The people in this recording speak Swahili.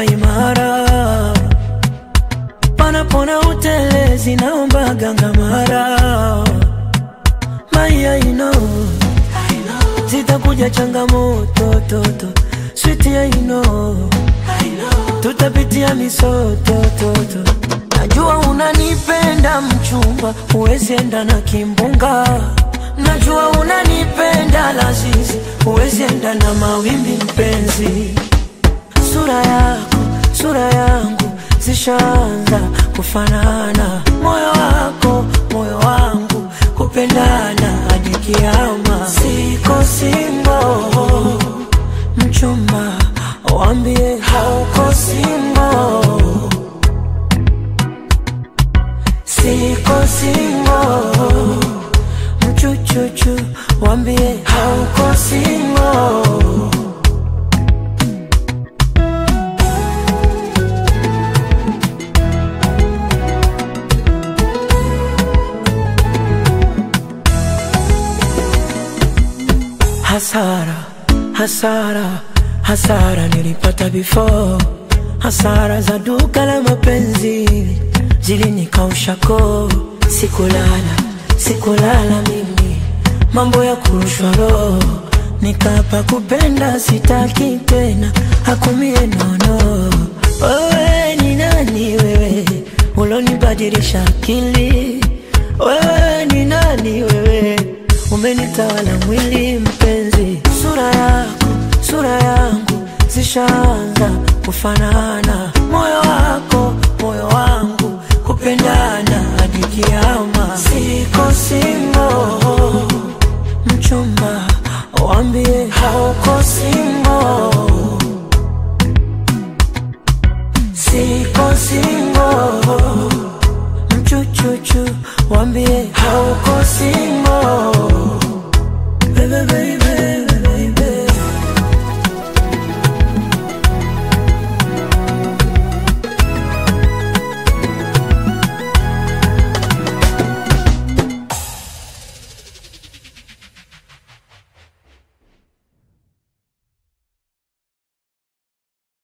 simama imara. Panapona utelezi naomba gangamara. Maya zitakuja changamoto toto. Sweetie tutapitia misoto toto. Najua unanipenda mchumba, huwezi enda na kimbunga. Najua unanipenda lazizi, huwezi enda na mawimbi mpenzi. Sura yangu zishaanza kufanana. Moyo wako, moyo wangu kupendana hadi kiama. Siko single mchumba, waambie hauko single. Siko single mchuchuchu, waambie hauko single. Hasara nilipata before. Hasara za duka la mapenzi zilinikausha koo. Sikulala mimi, mambo ya kurushwa roho. Nikapa kupenda sitaki tena, hakumie nono. Wewe ni nani wewe, ulonibadilisha akili? Wewe ni nani wewe, umenitawala mwili mpenzi. Sura yangu zishaanza kufanana. Moyo wako, moyo wangu kupendana hadi kiama. Siko single mchumba, waambie hauko single. Siko single mchuchuchu, waambie hauko single.